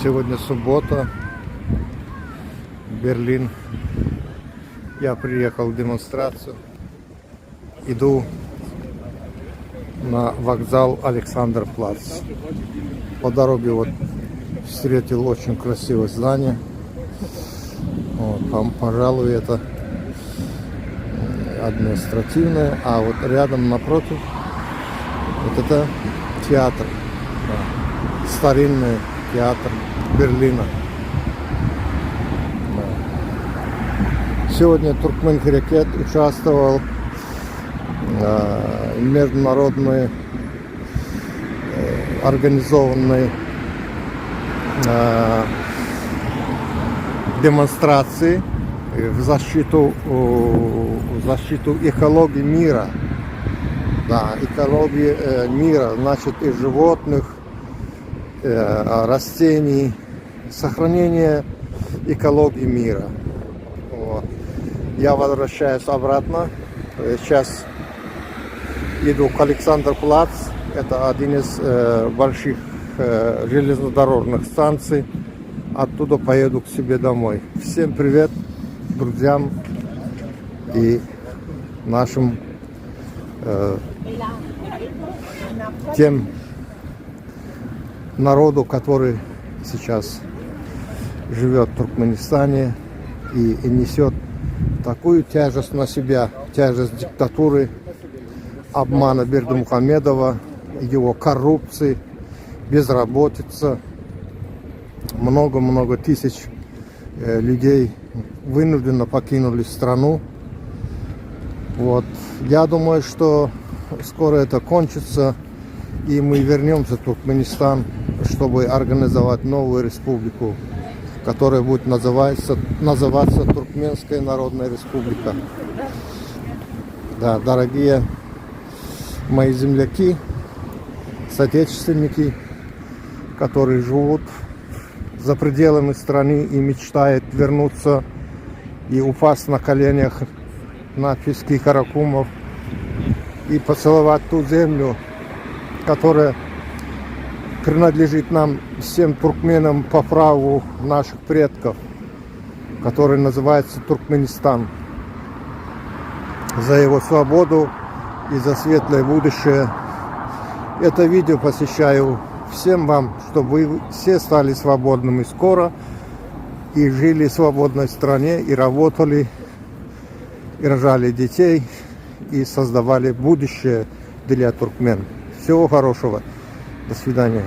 Сегодня суббота, Берлин. Я приехал в демонстрацию. Иду на вокзал Александр-Плац. По дороге вот встретил очень красивое здание. Вот, пожалуй, это административное, а вот рядом напротив вот это театр, да, старинный театр Берлина. Да. Сегодня Туркмен-Херекет участвовал в международной организованной демонстрации в защиту экологии мира. Да, экологии мира, значит, и животных, растений, сохранение экологии мира. Вот. Я возвращаюсь обратно. Сейчас иду к Александр-Плац. Это один из больших железнодорожных станций. Оттуда поеду к себе домой. Всем привет друзьям и нашим тем народу, который сейчас живет в Туркменистане и несет такую тяжесть на себя, тяжесть диктатуры, обмана Бердымухамедова, его коррупции, безработица. Много-много тысяч людей вынужденно покинули страну. Вот. Я думаю, что скоро это кончится, и мы вернемся в Туркменистан, чтобы организовать новую республику, которая будет называться Туркменская Народная Республика. Да, дорогие мои земляки, соотечественники, которые живут за пределами страны и мечтают вернуться и упасть на коленях на пески Каракумов и поцеловать ту землю, которая принадлежит нам, всем туркменам, по праву наших предков, который называется Туркменистан. За его свободу и за светлое будущее. Это видео посвящаю всем вам, чтобы вы все стали свободными скоро и жили в свободной стране, и работали, и рожали детей, и создавали будущее для туркмен. Всего хорошего. До свидания.